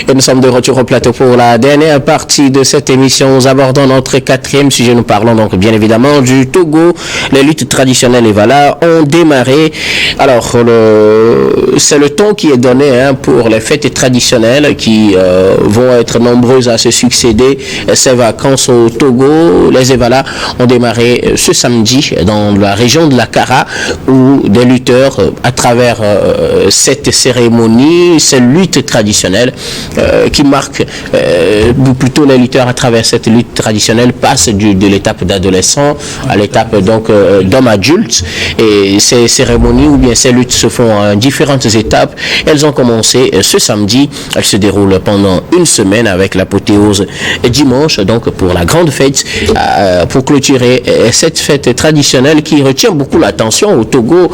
Et nous sommes de retour au plateau pour la dernière partie de cette émission. Nous abordons notre quatrième sujet. Nous parlons donc bien évidemment du Togo. Les luttes traditionnelles et voilà ont démarré. Alors, c'est le ton qui est donné pour les fêtes traditionnelles qui vont être nombreuses à se succéder. Ces vacances au Togo, les Evala ont démarré ce samedi dans la région de la Kara où des lutteurs, à travers cette cérémonie, ces luttes traditionnelles qui marquent plutôt les lutteurs à travers cette lutte traditionnelle passent de l'étape d'adolescent à l'étape donc d'homme adulte. Et ces cérémonies ou bien ces luttes se font en différentes étapes. Elles ont commencé ce samedi. Elles se déroulent pendant une semaine avec l'apothéose dimanche, donc pour la grande fête, pour clôturer cette fête traditionnelle qui retient beaucoup l'attention au Togo.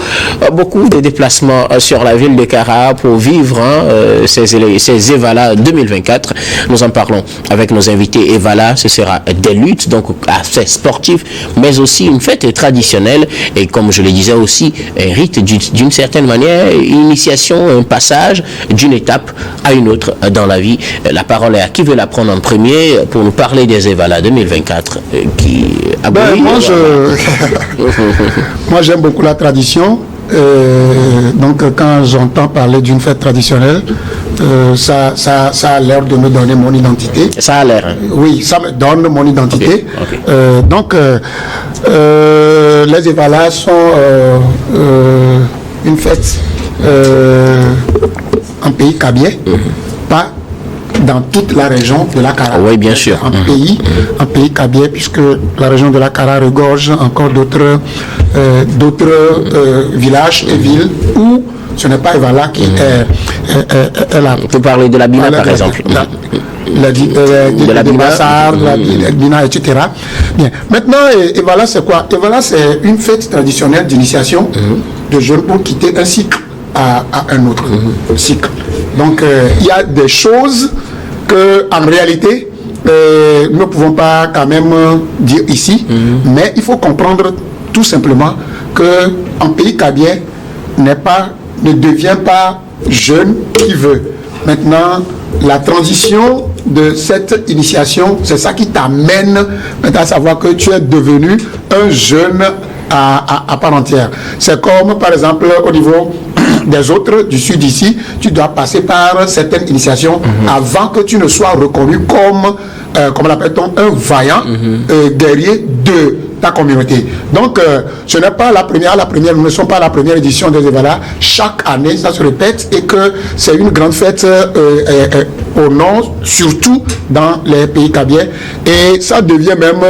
Beaucoup de déplacements sur la ville de Kara pour vivre ces Evala 2024. Nous en parlons avec nos invités Evala. Ce sera des luttes, donc assez sportives, mais aussi une fête traditionnelle et comme je le disais aussi, un rite d'une certaine manière, une initiation, un passage d'une étape à une autre dans la vie. La parole est à qui veut la prendre en premier pour nous parler des Evala 2024 Moi j'aime beaucoup la tradition. Donc quand j'entends parler d'une fête traditionnelle, ça a l'air de me donner mon identité. Ça a l'air. Oui, ça me donne mon identité. Okay. Donc les Evala sont une fête en pays kabye, pas dans toute la région de la Kara. Oui, bien sûr. Un pays kabye, puisque la région de la Kara regorge encore d'autres villages et villes où ce n'est pas Evala qui est là. Vous parlez de la Bina, par exemple. De la Bassar, de la Bina, etc. Bien. Maintenant, Evala, c'est quoi? Evala, c'est une fête traditionnelle d'initiation de jeunes pour quitter un cycle à un autre cycle. Donc, il y a des choses que, en réalité, nous ne pouvons pas quand même dire ici, mais il faut comprendre tout simplement qu'un pays kabye ne devient pas jeune qui veut. Maintenant, la transition de cette initiation, c'est ça qui t'amène maintenant à savoir que tu es devenu un jeune à part entière. C'est comme, par exemple, au niveau des autres du sud ici, tu dois passer par certaines initiations avant que tu ne sois reconnu comme l'appelle-t-on, un vaillant guerrier de ta communauté. Donc, ce n'est pas la première, nous ne sommes pas la première édition des Evala. Chaque année, ça se répète et que c'est une grande fête au nord, surtout dans les pays kabye. Et ça devient même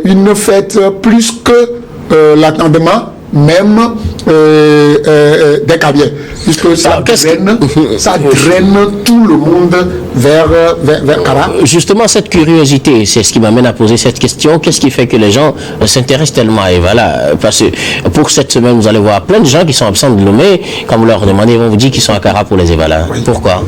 une fête plus que l'attendement même des Kabyais, puisque ça draine tout le monde vers Kara. Justement, cette curiosité, c'est ce qui m'amène à poser cette question. Qu'est-ce qui fait que les gens s'intéressent tellement à Evala? Parce que pour cette semaine, vous allez voir plein de gens qui sont absents de Lomé. Quand vous leur demandez, ils vont vous dire qu'ils sont à Kara pour les Evala. Oui. Pourquoi?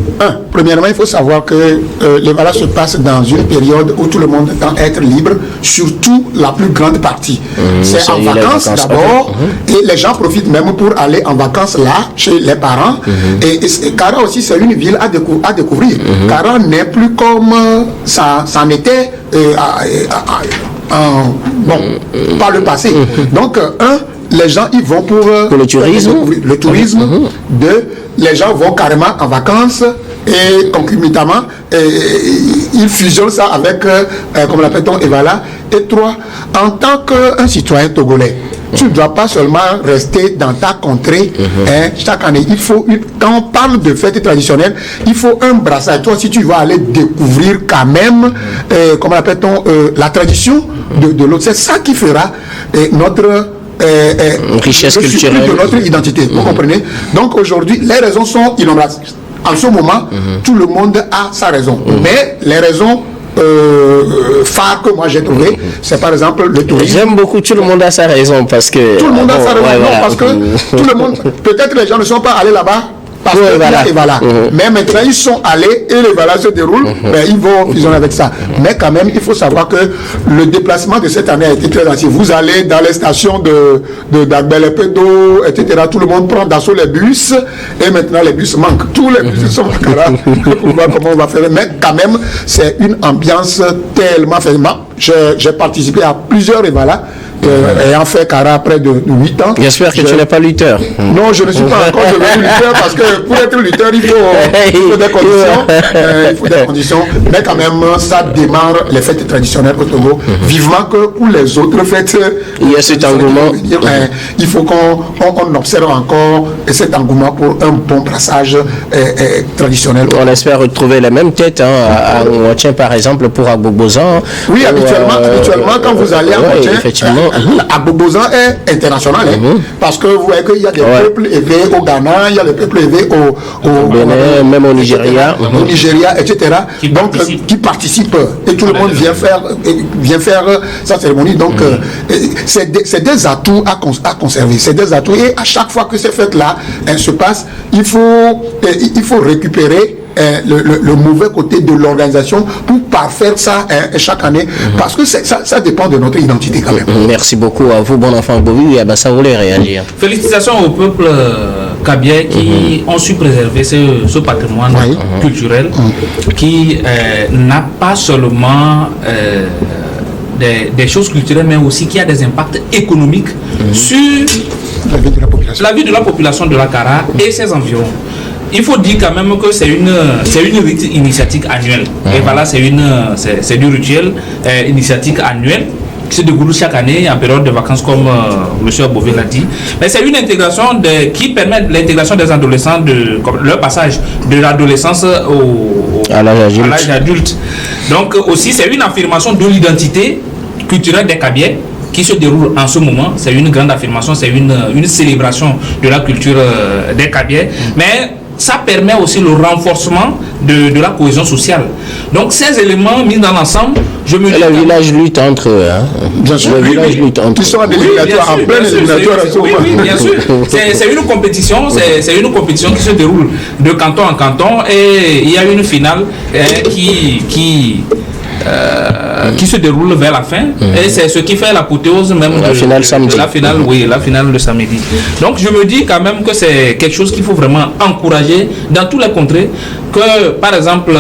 Premièrement, il faut savoir que l'Evala se passe dans une période où tout le monde tend à être libre, surtout la plus grande partie. C'est en vacances d'abord, et les gens profitent même pour aller en vacances là, chez les parents. Et Kara aussi, c'est une ville à découvrir. Kara n'est plus comme ça en était par le passé. Donc, les gens ils vont pour le tourisme. Le tourisme, les gens vont carrément en vacances et concomitamment, ils fusionnent ça avec, comme l'appelle-t-on, Evala. Et trois, en tant qu'un citoyen togolais, tu ne dois pas seulement rester dans ta contrée. Chaque année, quand on parle de fêtes traditionnelles, il faut un brassage. Toi, si tu vas aller découvrir quand même, comment appelle-t-on, la tradition de l'autre, c'est ça qui fera notre richesse culturelle de notre identité. Vous comprenez? Donc aujourd'hui, les raisons sont innombrables. En ce moment, tout le monde a sa raison. Mais les raisons phare que moi j'ai trouvé, c'est par exemple le tourisme. J'aime beaucoup tout le monde a sa raison parce que... Tout le monde a sa raison, non, parce que tout le monde... Peut-être les gens ne sont pas allés là-bas parce que voilà. Mais maintenant, ils sont allés et les Vala se déroulent, ils vont fusionner avec ça. Mais quand même, il faut savoir que le déplacement de cette année a été très massif. Vous allez dans les stations d'Agbelepedo, etc. Tout le monde prend d'assaut les bus et maintenant les bus manquent. Tous les bus sont à Kara pour voir comment on va faire. Mais quand même, c'est une ambiance tellement fermante. J'ai participé à plusieurs Evala. Ayant fait Kara près de 8 ans. J'espère que tu n'es pas lutteur. Non, je ne suis pas encore devenu lutteur parce que pour être lutteur, il faut des conditions. Mais quand même, ça démarre les fêtes traditionnelles au Togo. Vivement que pour les autres fêtes, il y a cet engouement. Il faut qu'on observe encore cet engouement pour un bon brassage traditionnel. On espère retrouver les mêmes têtes. On tient par exemple pour Agbobozan. Oui, habituellement, quand vous allez à Montien, effectivement. Agbobozan est international, parce que vous voyez qu'il y a des peuples élevés au Ghana, il y a des peuples élevés au Bénin, même au Nigeria, etc. Qui participent et tout le monde vient faire sa cérémonie. Donc c'est des atouts à conserver, c'est des atouts, et à chaque fois que ces fêtes-là se passent, il faut récupérer le mauvais côté de l'organisation pour parfaire ça chaque année, parce que ça dépend de notre identité quand même. Merci beaucoup à vous, bon enfant Bobi. Ça voulait réagir. Félicitations au peuple kabye qui ont su préserver ce patrimoine culturel qui n'a pas seulement des choses culturelles, mais aussi qui a des impacts économiques sur la vie de la population de la Kara et ses environs. Il faut dire quand même que c'est une rite initiatique annuelle. Et voilà, c'est du rituel initiatique annuel qui se déroule chaque année en période de vacances, comme M. Bové l'a dit. Mais c'est une intégration qui permet l'intégration des adolescents, leur passage de l'adolescence à l'âge adulte. Donc aussi, c'est une affirmation de l'identité culturelle des Kabyais qui se déroule en ce moment. C'est une grande affirmation, c'est une célébration de la culture des Kabyais. Mais ça permet aussi le renforcement de la cohésion sociale. Donc ces éléments mis dans l'ensemble, je me dis... Le village lutte entre eux. Bien sûr, le village lutte entre eux. Ils sont en éliminatoire, en plein éliminatoire. Oui, bien sûr. C'est une compétition, c'est une compétition qui se déroule de canton en canton, et il y a une finale qui se déroule vers la fin, et c'est ce qui fait l'apothéose même la finale samedi. La finale le samedi. Donc je me dis quand même que c'est quelque chose qu'il faut vraiment encourager dans tous les contrées, que par exemple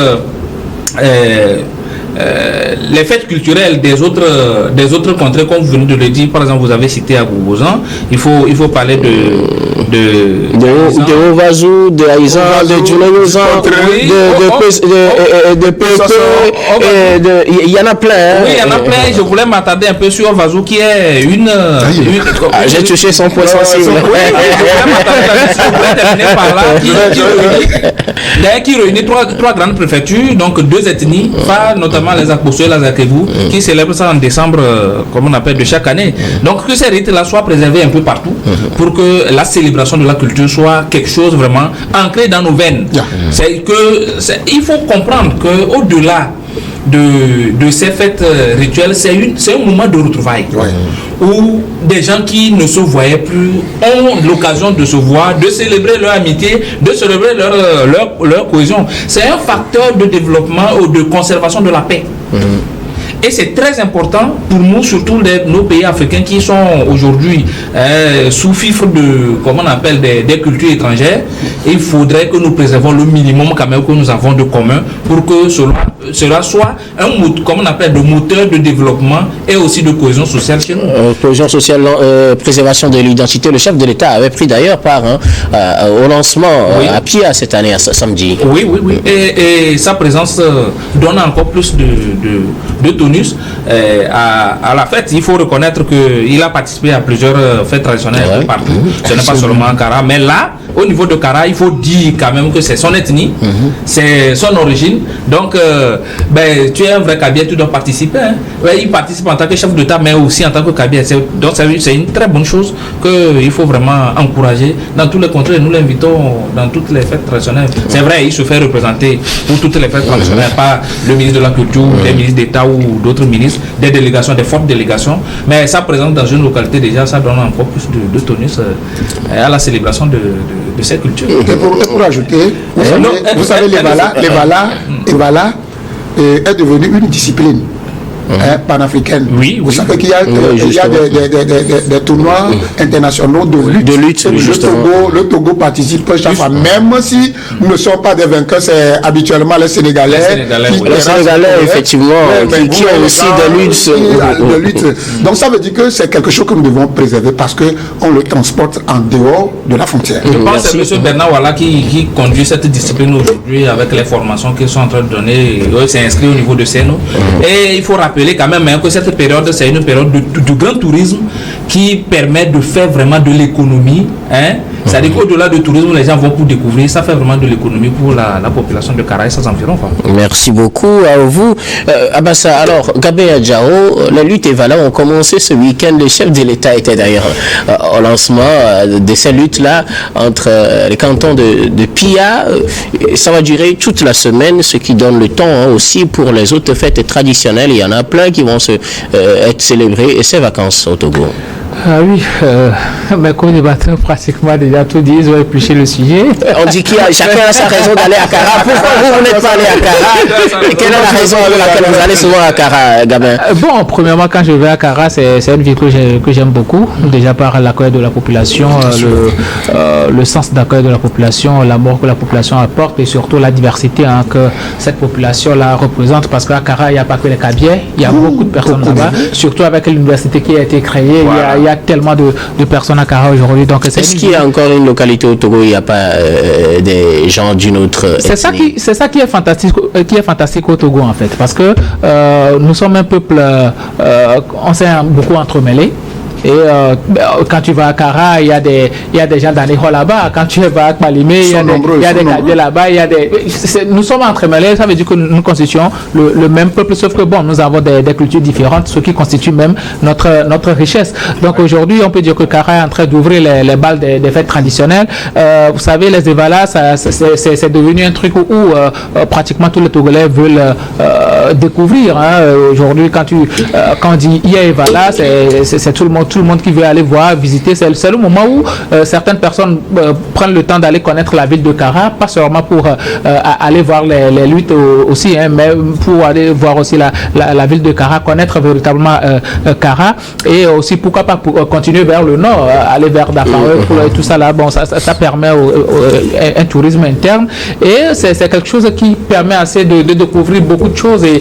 les fêtes culturelles des autres contrées, comme vous venez de le dire, par exemple vous avez cité Agbobozan, il faut parler de Ovazou, de Aïzan, de Djoulozan, de Pepe, il y en a plein. Oui, il y en a plein. Je voulais m'attarder un peu sur Ovazou, qui est une j'ai touché son point sensible. Je voulais m'attarder là, qui réunit trois grandes préfectures, donc deux ethnies, pas notamment les Akbosso et les Akebou, qui célèbrent ça en décembre, comme on appelle, de chaque année. Donc que ces rites-là soient préservés un peu partout, pour que la célébration de la culture soit quelque chose vraiment ancré dans nos veines. Il faut comprendre que au-delà de ces fêtes rituelles, c'est un moment de retrouvailles où des gens qui ne se voyaient plus ont l'occasion de se voir, de célébrer leur amitié, de célébrer leur cohésion. C'est un facteur de développement ou de conservation de la paix. Et c'est très important pour nous, surtout nos pays africains qui sont aujourd'hui sous fifre de, comment on appelle, des cultures étrangères. Il faudrait que nous préservons le minimum quand même que nous avons de commun pour que cela soit comme on appelle, de moteur de développement et aussi de cohésion sociale chez nous. Cohésion sociale, préservation de l'identité. Le chef de l'État avait pris d'ailleurs part au lancement à Pia cette année, samedi. Oui. Et sa présence donne encore plus de tonus à la fête. Il faut reconnaître qu'il a participé à plusieurs fêtes traditionnelles partout. Ce n'est pas seulement Kara, mais là, au niveau de Kara, il faut dire quand même que c'est son ethnie, c'est son origine. Donc, tu es un vrai Kabye, tu dois participer. Il participe en tant que chef d'État, mais aussi en tant que Kabye. Donc, c'est une très bonne chose qu'il faut vraiment encourager dans tous les contrées. Nous l'invitons dans toutes les fêtes traditionnelles. C'est vrai, il se fait représenter pour toutes les fêtes traditionnelles, pas le ministre de la Culture, les ministres d'État ou d'autres ministres, des délégations, des fortes délégations. Mais ça présente dans une localité déjà, ça donne encore plus de tonus à la célébration de cette culture. Et pour ajouter, vous savez, l'Evala est devenu une discipline panafricaine. Oui, vous savez qu'il y a, des tournois internationaux de lutte. Le Togo participe chaque fois, même si nous ne sommes pas des vainqueurs, c'est habituellement les Sénégalais. Les Sénégalais, effectivement, qui ont aussi des luttes. Donc ça veut dire que c'est quelque chose que nous devons préserver parce qu'on le transporte en dehors de la frontière. Je pense que c'est M. Bernard Walla qui conduit cette discipline aujourd'hui avec les formations qu'ils sont en train de donner. C'est inscrit au niveau de CNO. Et il faut rappeler quand même que cette période, c'est une période de grand tourisme qui permet de faire vraiment de l'économie. C'est-à-dire qu'au-delà du tourisme, les gens vont pour découvrir, ça fait vraiment de l'économie pour la population de Kara et ses environs. Merci beaucoup à vous. Abassa, alors, Gabé Adjao, les luttes Evala ont commencé ce week-end. Le chef de l'État était d'ailleurs au lancement de ces luttes-là entre les cantons de Pia. Ça va durer toute la semaine, ce qui donne le temps aussi pour les autres fêtes traditionnelles. Il y en a plein qui vont être célébrés et ces vacances au Togo. Ah oui, mes co-débatteurs pratiquement déjà tout dit, ils ont épluché le sujet. On dit qu'il y a chacun a sa raison d'aller à Kara. Pourquoi vous n'êtes pas allé à Kara? Quelle est la raison pour laquelle vous allez souvent à Kara, Gabin? Bon, premièrement, quand je vais à Kara, c'est une ville que j'aime beaucoup. Déjà par l'accueil de la population, le sens d'accueil de la population, l'amour que la population apporte et surtout la diversité que cette population-là représente. Parce qu'à Kara, il n'y a pas que les Kabyais, il y a beaucoup de personnes là-bas, surtout avec l'université qui a été créée. Il y a tellement de personnes à Kara aujourd'hui. Est-ce qu'il y a encore une localité au Togo où il n'y a pas des gens d'une autre ethnie? C'est ça qui est fantastique au Togo en fait, parce que nous sommes un peuple, on s'est beaucoup entremêlés. Et quand tu vas à Kara, il y a des gens d'Aného là-bas. Quand tu vas à Kpalimé, il y a des Kabyais là-bas. Nous sommes entremêlés, ça veut dire que nous constituons le même peuple, sauf que bon, nous avons des cultures différentes, ce qui constitue même notre richesse. Donc aujourd'hui, on peut dire que Kara est en train d'ouvrir les balles des fêtes traditionnelles. Vous savez, les Evala, c'est devenu un truc où pratiquement tous les Togolais veulent découvrir. Aujourd'hui, quand on dit il y a Evala, c'est tout le monde qui veut aller voir, visiter. C'est le moment où certaines personnes prennent le temps d'aller connaître la ville de Kara, pas seulement pour aller voir les luttes aussi, mais pour aller voir aussi la ville de Kara, connaître véritablement Kara, et aussi pourquoi pas pour continuer vers le nord, aller vers Dafawe, tout ça là. Bon, ça permet un tourisme interne, et c'est quelque chose qui permet assez de découvrir beaucoup de choses et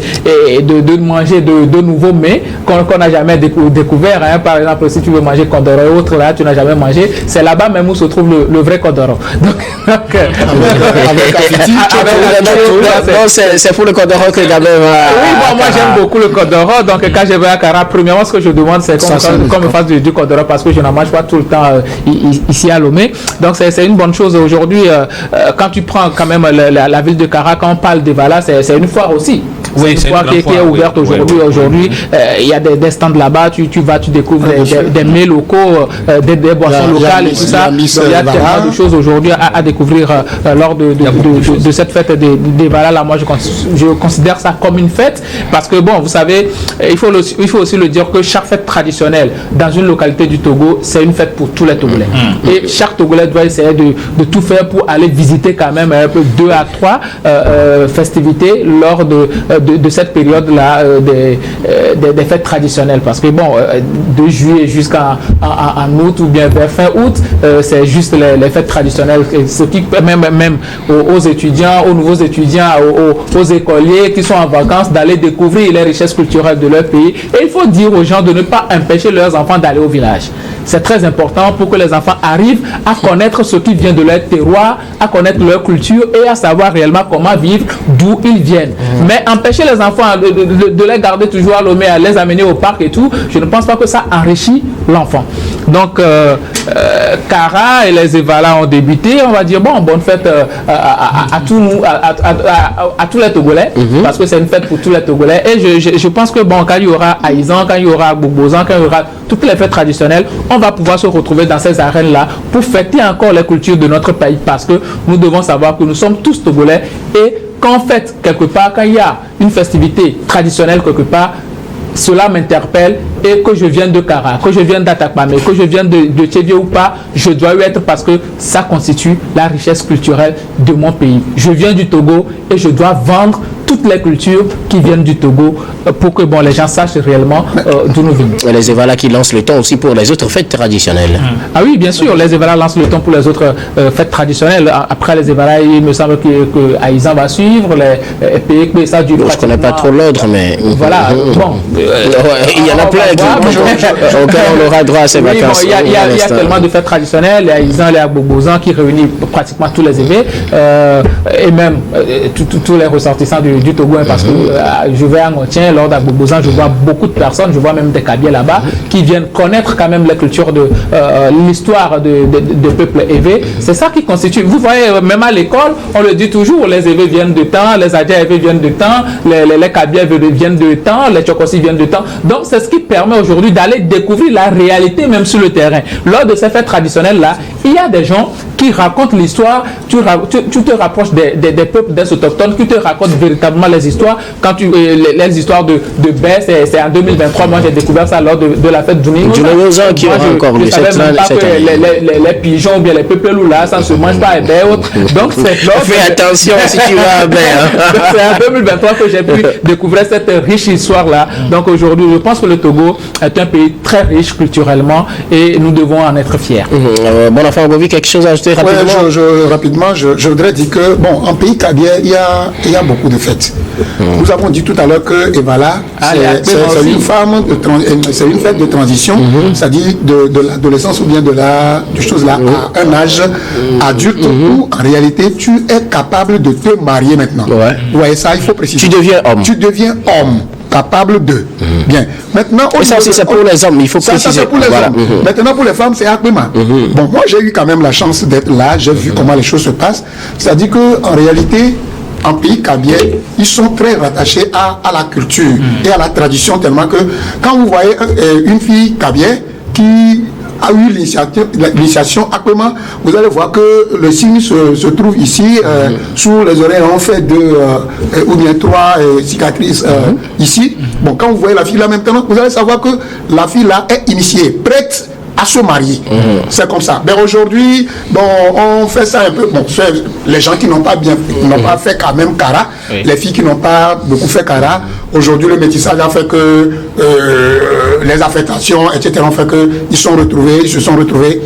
de manger de nouveaux mets qu'on n'a jamais découvert. Par exemple, si tu veux manger Kodoro et autres, là, tu n'as jamais mangé, c'est là-bas même où se trouve le vrai Kodoro. C'est pour le Kodoro que Gabin va. Oui, moi j'aime beaucoup le Kodoro. Donc quand je vais à Kara, premièrement, ce que je demande, c'est qu'on me fasse du Kodoro parce que je n'en mange pas tout le temps ici à Lomé. Donc c'est une bonne chose aujourd'hui. Quand tu prends quand même la ville de Kara, quand on parle d'Evala, c'est une foire aussi. C'est une foire qui est ouverte aujourd'hui. Aujourd'hui, il y a des stands là-bas. Tu vas, tu découvres des mets locaux, des boissons locales et tout ça. Donc, il y a tellement de choses aujourd'hui à découvrir lors de cette fête des Vala. Là, moi, je considère ça comme une fête parce que, bon, vous savez, il faut aussi le dire que chaque fête traditionnelle dans une localité du Togo, c'est une fête pour tous les Togolais. Et chaque Togolais doit essayer de tout faire pour aller visiter quand même un peu 2 à 3 festivités lors de cette période-là des fêtes traditionnelles. Parce que, bon, de juillet jusqu'en août ou bien vers fin août, c'est juste les fêtes traditionnelles, ce qui permet même aux étudiants, aux nouveaux étudiants, aux écoliers qui sont en vacances d'aller découvrir les richesses culturelles de leur pays. Et il faut dire aux gens de ne pas empêcher leurs enfants d'aller au village. C'est très important pour que les enfants arrivent à connaître ce qui vient de leur terroir, à connaître leur culture et à savoir réellement comment vivre, d'où ils viennent. Mais empêcher les enfants de les garder toujours à Lomé, à les amener au parc et tout, je ne pense pas que ça enrichit l'enfant. Donc, Kara et les Evala ont débuté. On va dire, bon, bonne fête à tous les Togolais, parce que c'est une fête pour tous les Togolais. Et je pense que, bon, quand il y aura Aïzan, quand il y aura Boubozan, quand il y aura toutes les fêtes traditionnelles, on va pouvoir se retrouver dans ces arènes-là pour fêter encore les cultures de notre pays, parce que nous devons savoir que nous sommes tous Togolais et qu'en fait, quelque part, quand il y a une festivité traditionnelle quelque part, cela m'interpelle et que je vienne de Kara, que je vienne d'Atakpamé, que je vienne de Tchédié ou pas, je dois y être parce que ça constitue la richesse culturelle de mon pays. Je viens du Togo et je dois vendre toutes les cultures qui viennent du Togo pour que les gens sachent réellement d'où nous venons. Et les Evala qui lancent le ton aussi pour les autres fêtes traditionnelles. Ah oui, bien sûr, les Evala lancent le ton pour les autres fêtes traditionnelles. Après les Evala, il me semble que Aïzan va suivre, les pays que ça dure. Je ne connais pas trop l'ordre, mais... Voilà, bon. Il y en a plein auxquels on aura droit à ces vacances. Il y a tellement de fêtes traditionnelles, les Aïzan, les Agbobozan qui réunissent pratiquement tous les événements et même tous les ressortissants du Togo, parce que je vais à Ngotien, lors d'Agbobozan, je vois beaucoup de personnes, je vois même des Kabyles là-bas qui viennent connaître quand même la culture de l'histoire de peuple évé. C'est ça qui constitue. Vous voyez, même à l'école, on le dit toujours, les évés viennent de temps, les Adja évés viennent de temps, les Kabyles viennent de temps, les Tchokosi viennent de temps. Donc c'est ce qui permet aujourd'hui d'aller découvrir la réalité même sur le terrain. Lors de ces fêtes traditionnelles-là, il y a des gens qui racontent l'histoire, tu te rapproches des peuples, des autochtones, qui te racontent véritablement les histoires. Quand les histoires de baie, c'est en 2023, moi j'ai découvert ça lors de la fête du Nino. Qui aura encore je savais même pas que les pigeons ou bien les peuples là, ça ne se mange pas à baie autre. Donc fais attention si tu vas à baie. C'est en 2023 que j'ai pu découvrir cette riche histoire là. Donc aujourd'hui, je pense que le Togo est un pays très riche culturellement et nous devons en être fiers. Bon enfant, Govi, quelque chose à ajouter rapidement? Rapidement, je voudrais dire que, bon, en pays kabyle, il y a beaucoup de fêtes. Nous avons dit tout à l'heure que Evala, c'est une fête de transition, c'est-à-dire de l'adolescence ou bien du chose là à un âge adulte où en réalité tu es capable de te marier maintenant. Ouais, ça il faut préciser. Tu deviens homme. Tu deviens homme. Capable de. Bien. Maintenant, et ça aussi, c'est pour les hommes, il faut préciser. Ça, c'est pour les hommes. Maintenant, pour les femmes, c'est Akbema. Bon, moi, j'ai eu quand même la chance d'être là. J'ai vu comment les choses se passent. C'est-à-dire qu'en réalité, en pays kabyle, ils sont très rattachés à la culture et à la tradition, tellement que quand vous voyez une fille kabyle qui a eu l'initiation Akbema, vous allez voir que le signe se trouve ici, sous les oreilles, on fait ou bien 3 cicatrices ici. Bon, quand vous voyez la fille là maintenant, vous allez savoir que la fille là est initiée, prête à se marier. C'est comme ça. Mais aujourd'hui, bon, on fait ça un peu. Bon, les gens qui n'ont pas fait quand même Kara, les filles qui n'ont pas beaucoup fait Kara, aujourd'hui le métissage a fait que les affectations, etc., ont fait que ils se sont retrouvés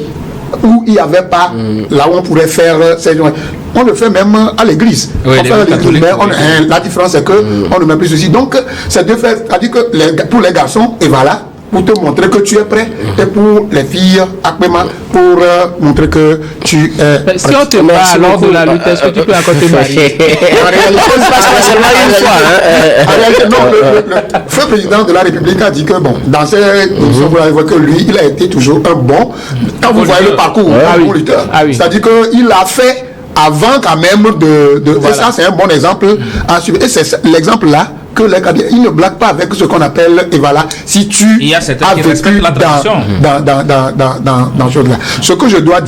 où il n'y avait pas, là où on pourrait faire. On le fait même à l'église. Oui, mais la différence c'est que on ne met plus ceci. Donc, c'est de faire, c'est-à-dire que pour les garçons, et voilà, pour te montrer que tu es prêt, et pour les filles, Akbema, pour montrer que tu es prêt. Si on te bat lors de la lutte, est-ce que tu peux encore te marier? En réalité, non, le feu président de la République a dit que, bon, dans ces conditions, vous allez voir que lui, il a été toujours un bon. Quand vous voyez le parcours, bon lutteur, c'est-à-dire qu'il a fait avant quand même et ça, c'est un bon exemple à suivre. Et c'est l'exemple là que les Kabyles, ils ne blaguent pas avec ce qu'on appelle, et voilà, si tu as vécu dans ce là. Ce que je dois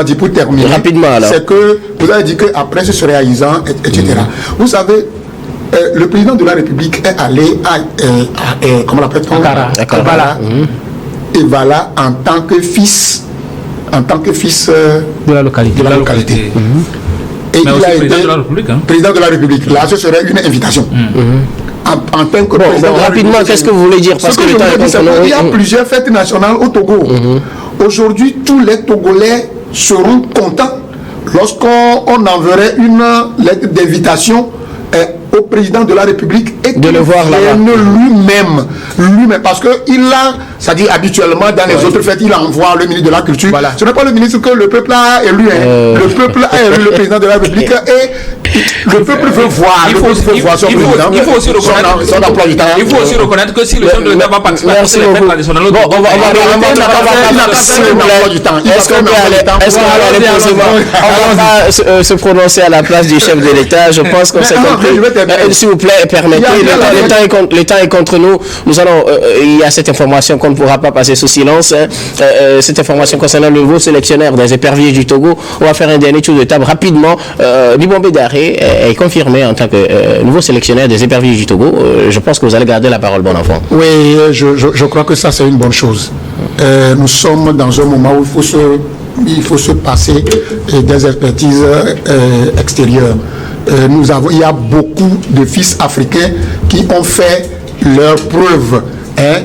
dire, pour terminer, rapidement, c'est que vous avez dit qu'après ce serait Aïzan, etc. Vous savez, le président de la République est allé à comment l'appelle-t-on, et voilà, en tant que fils de la localité. Et il a été président de la République. Président de la République. Là, ce serait une invitation. En tant que président. Rapidement, qu'est-ce que vous voulez dire? Parce que je voulais dire, c'est qu'il y a plusieurs fêtes nationales au Togo. Aujourd'hui, tous les Togolais seront contents lorsqu'on enverrait une lettre d'invitation au président de la République et de le voir là-bas. Lui-même, parce que c'est-à-dire habituellement dans les autres fêtes, il envoie le ministre de la Culture. Voilà. Ce n'est pas le ministre que le peuple a élu. Le peuple a élu le président de la République et le peuple veut voir. Il faut aussi reconnaître que si le chef de l'État va participer à ces fêtes traditionnelles, on va se prononcer à la place du chef de l'État. Je pense qu'on s'est compris. S'il vous plaît, permettez. Le temps est contre nous. Nous allons. Il y a cette information qu'on ne pourra pas passer sous silence cette information concernant le nouveau sélectionneur des éperviers du Togo. On va faire un dernier tour de table rapidement. Libombe Daré est confirmé en tant que nouveau sélectionneur des éperviers du Togo. Je pense que vous allez garder la parole, bon enfant. Oui, je crois que ça, c'est une bonne chose. Nous sommes dans un moment où il faut se passer des expertises extérieures. Il y a beaucoup de fils africains qui ont fait leurs preuves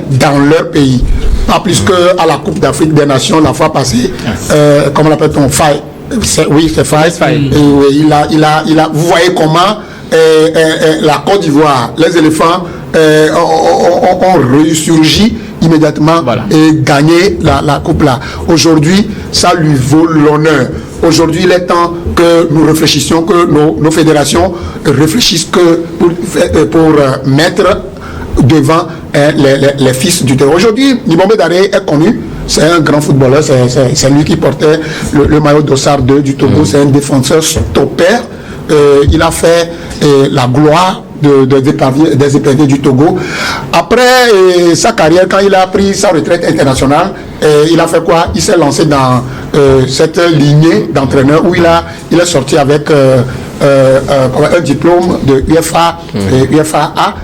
dans leur pays. Pas plus qu'à la Coupe d'Afrique des Nations la fois passée, comment l'appelle-t-on, Faye. Oui, c'est Faye. Vous voyez comment la Côte d'Ivoire, les éléphants ont ressurgi immédiatement et gagné la coupe là. Aujourd'hui, ça lui vaut l'honneur. Aujourd'hui, il est temps que nous réfléchissions, que nos fédérations réfléchissent pour mettre devant les fils du terrain. Aujourd'hui, Libombe Daré est connu. C'est un grand footballeur. C'est lui qui portait le maillot d'Ossard 2 du Togo. C'est un défenseur stopper. Il a fait la gloire des éperviers du Togo. Après sa carrière, quand il a pris sa retraite internationale, il a fait quoi? Il s'est lancé dans cette lignée d'entraîneur où il est sorti avec un diplôme de UFA et UFA-A.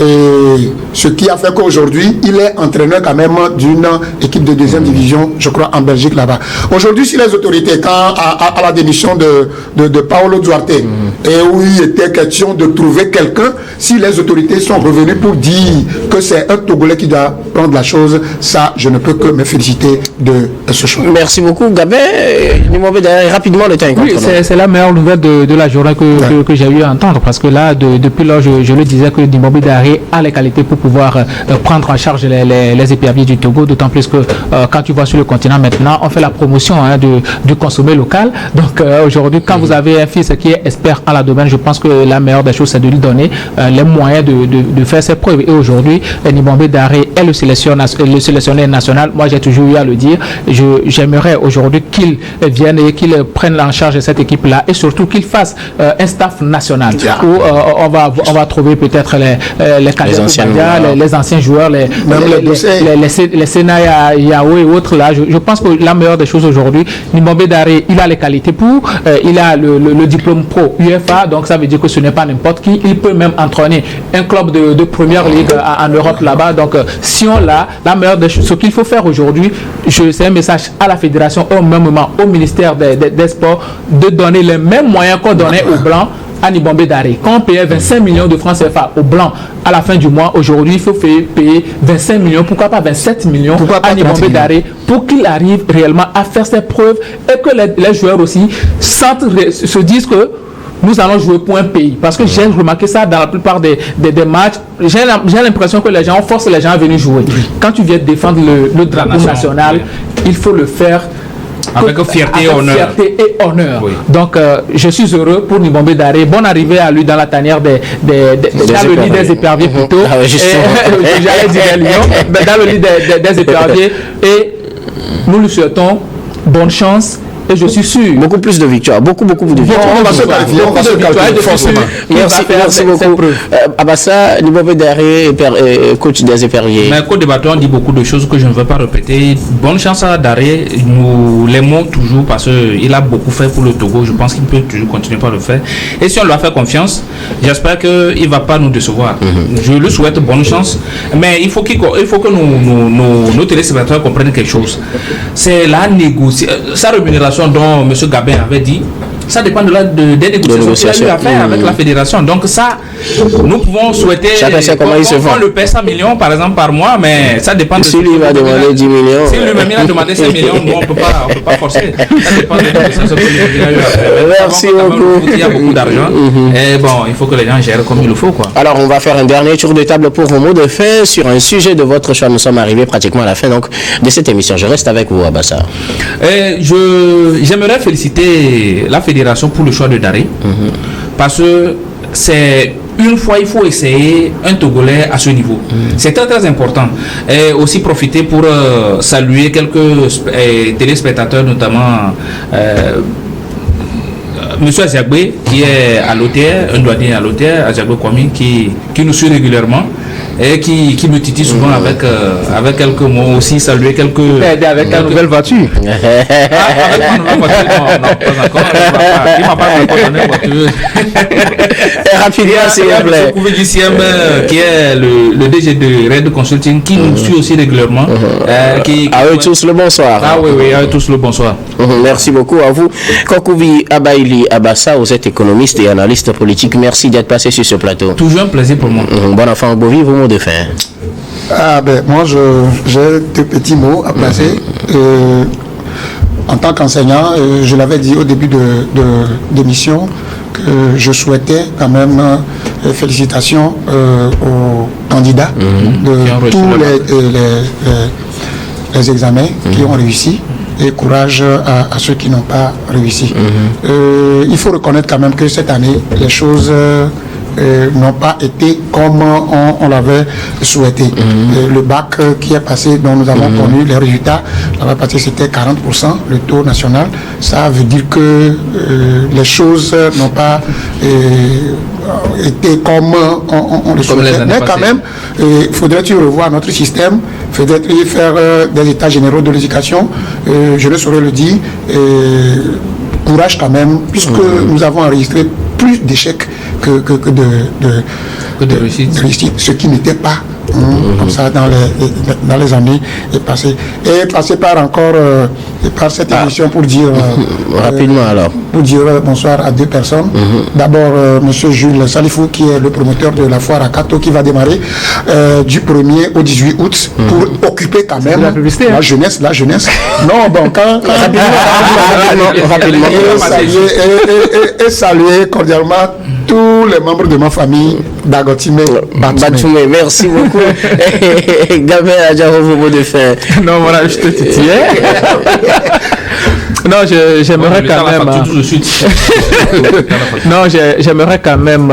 Et ce qui a fait qu'aujourd'hui, il est entraîneur quand même d'une équipe de deuxième division, je crois, en Belgique là-bas. Aujourd'hui, si les autorités, quand à la démission de Paolo Duarte, et où il était question de trouver quelqu'un, si les autorités sont revenues pour dire que c'est un Togolais qui doit prendre la chose, ça, je ne peux que me féliciter de ce choix. Merci beaucoup, Gabin. Rapidement, le temps est Oui, c'est la meilleure nouvelle de la journée que j'ai eu à entendre, parce que là, depuis là, je le disais que Libombe Daré a les qualités pour pouvoir prendre en charge les éperviers du Togo, d'autant plus que quand tu vas sur le continent maintenant, on fait la promotion du consommé local. Donc aujourd'hui, quand vous avez un fils qui est expert en la domaine, je pense que la meilleure des choses, c'est de lui donner les moyens de faire ses preuves. Et aujourd'hui, Libombe Daré est le sélectionneur national. Moi, j'ai toujours eu à le dire. J'aimerais aujourd'hui qu'il vienne et qu'il prenne en charge cette équipe-là, et surtout qu'il fasse un staff national où on va trouver peut-être les anciens joueurs, les Sena Yao et autres là. Je pense que la meilleure des choses aujourd'hui, Libombe Daré, il a les qualités pour, il a le diplôme pro UEFA, donc ça veut dire que ce n'est pas n'importe qui. Il peut même entraîner un club de première ligue en Europe là-bas. Donc si on l'a, la meilleure des choses, ce qu'il faut faire aujourd'hui, c'est un message à la fédération, au même moment au ministère des Sports, de donner les mêmes moyens qu'on donnait aux Blancs à Libombe Daré. Quand on payait 25 millions de francs CFA aux Blancs à la fin du mois, aujourd'hui, il faut payer 25 millions, pourquoi pas 27 millions à Libombe Daré, pour qu'il arrive réellement à faire ses preuves, et que les joueurs aussi se disent que nous allons jouer pour un pays. Parce que j'ai remarqué ça dans la plupart des matchs. J'ai l'impression que les gens forcent les gens à venir jouer. Quand tu viens défendre le drapeau national, il faut le faire avec fierté et honneur. Oui. Donc, je suis heureux pour Libombe Daré. Bonne arrivée à lui dans la tanière dans le lit des éperviers plutôt. J'allais dire les lions, dans le lit des éperviers. Et nous lui souhaitons bonne chance. Et je suis sûr. Beaucoup plus de victoires. Beaucoup de victoires. On va se qualifier forcément. Merci beaucoup. Abassa, Libombe Daré, coach des éperviers. Mais co-débatteur, on dit beaucoup de choses que je ne veux pas répéter. Bonne chance à Daré. Nous l'aimons toujours parce qu'il a beaucoup fait pour le Togo. Je pense qu'il peut toujours continuer par le faire. Et si on lui a fait confiance, j'espère qu'il ne va pas nous décevoir. Je lui souhaite bonne chance. Mais il faut que nos téléspectateurs comprennent quelque chose. C'est la négociation. Sa rémunération dont M. Gabin avait dit, ça dépend des négociations qu'il a eu à faire avec la fédération. Donc ça, nous pouvons souhaiter qu'on le paie 100 millions par exemple par mois, mais ça dépend de... Si lui va demander 10 millions... Si lui-même a demandé 5 millions, nous on ne peut pas forcer. Ça dépend des négociations qu'il a eu à faire. Merci beaucoup. Il y a beaucoup d'argent. Et bon, il faut que les gens gèrent comme il le faut, quoi. Alors on va faire un dernier tour de table pour vos mots de fin sur un sujet de votre choix. Nous sommes arrivés pratiquement à la fin donc de cette émission. Je reste avec vous, Abassa. J'aimerais féliciter la fédération pour le choix de Daré, parce que c'est une fois il faut essayer un Togolais à ce niveau. C'est très très important. Et aussi profiter pour saluer quelques téléspectateurs, notamment Monsieur Aziagbe qui est à l'hôtel, un douanier à l'hôtel, Aziagbe Kwame qui nous suit régulièrement. et qui me titille souvent avec quelques mots aussi, saluer quelques... Avec ta nouvelle voiture. Avec ma nouvelle voiture, non, pas encore. Il m'a pas encore donné une voiture. Rapidement, s'il vous plaît. M. Gissiem, qui est le DG de Red Consulting, qui nous suit aussi régulièrement. À eux tous le bonsoir. Ah oui, à eux tous le bonsoir. Merci beaucoup à vous. Kokouvi Abaili Abassa, vous êtes économiste et analyste politique. Merci d'être passé sur ce plateau. Toujours un plaisir pour moi. Bon enfant Bovi, vos mots de fin. Moi, j'ai deux petits mots à placer. En tant qu'enseignant, je l'avais dit au début de l'émission que je souhaitais quand même félicitations aux candidats de tous les examens qui ont réussi et courage à ceux qui n'ont pas réussi. Il faut reconnaître quand même que cette année, les choses n'ont pas été comme on l'avait souhaité. Le bac qui est passé, dont nous avons connu les résultats, c'était 40%, le taux national. Ça veut dire que les choses n'ont pas été comme on le souhaitait. Mais quand même, faudrait-il revoir notre système, faudrait-il faire des états généraux de l'éducation, je ne saurais le dire. Courage quand même, puisque nous avons enregistré plus d'échecs que de réussite, ce qui n'était pas comme ça dans les années passées. Et passer par encore par cette émission pour dire rapidement alors. Pour dire bonsoir à deux personnes. D'abord monsieur Jules Salifou, qui est le promoteur de la foire à Kato, qui va démarrer du 1er au 18 août pour occuper quand même la jeunesse. Non, bon, rapidement. Et saluer cordialement tous les membres de ma famille d'Agotime Batoumé. Merci beaucoup. Gabin Adjaro, vos mots de fin. Non, voilà, je te titillais. Non, j'aimerais quand même. Non, j'aimerais quand même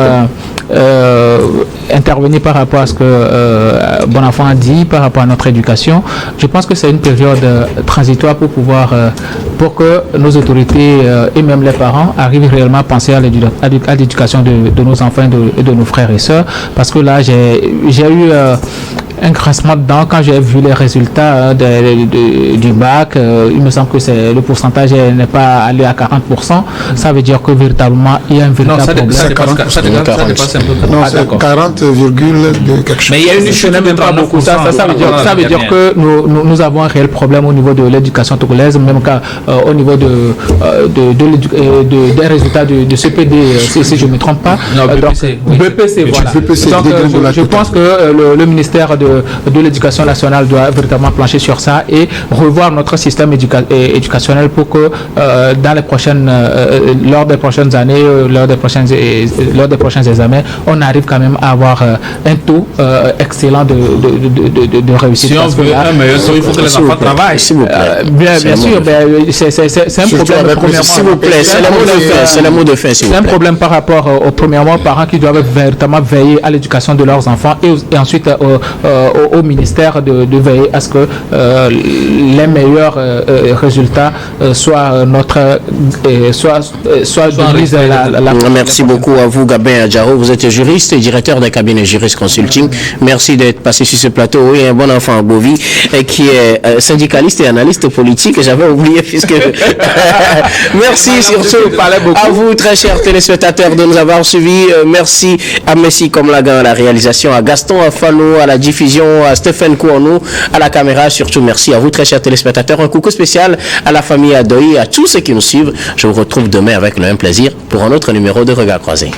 intervenir par rapport à ce que Bonenfant a dit par rapport à notre éducation. Je pense que c'est une période transitoire pour que nos autorités et même les parents arrivent réellement à penser à l'éducation de nos enfants et de nos frères et sœurs, parce que là j'ai eu un grincement dedans quand j'ai vu les résultats du bac. Il me semble que le pourcentage n'est pas allé à 40%. Ça veut dire que véritablement il y a un véritable problème. Ça dépasse un peu. Non, c'est 40, quelque chose. Mais il y a une chute de pas beaucoup. Ça veut dire que nous avons un réel problème au niveau de l'éducation togolaise, même au niveau des résultats de CPD, si je ne me trompe pas. Non, BPC, voilà. Donc, je pense que le ministère de l'éducation nationale doit véritablement plancher sur ça et revoir notre système éducationnel pour que lors des prochaines années, lors des prochains examens, on arrive quand même à avoir un taux excellent de réussite. Si on veut un meilleur taux, il faut que les enfants travaillent. S'il vous plaît. Bien sûr, c'est un problème. S'il vous plaît, c'est le mot de fin. C'est un problème par rapport aux premièrement parents qui doivent véritablement veiller à l'éducation de leurs enfants et ensuite au ministère de veiller à ce que les meilleurs résultats soient Merci beaucoup à vous, Gabin Adjaro. Vous êtes juriste et directeur d'un cabinet Jurist Consulting. Merci d'être passé sur ce plateau. Et un bon enfant Bovi qui est syndicaliste et analyste politique. J'avais oublié puisque merci surtout à vous, très chers téléspectateurs, de nous avoir suivis. Merci à Messi Komlagan à la réalisation, à Gaston Afano à la diffusion, à Stéphane Kouanou à la caméra. Surtout merci à vous, très chers téléspectateurs. Un coucou spécial à la famille Adoyi, à tous ceux qui nous suivent. Je vous retrouve demain avec le même plaisir pour un autre numéro de Regard Croisé.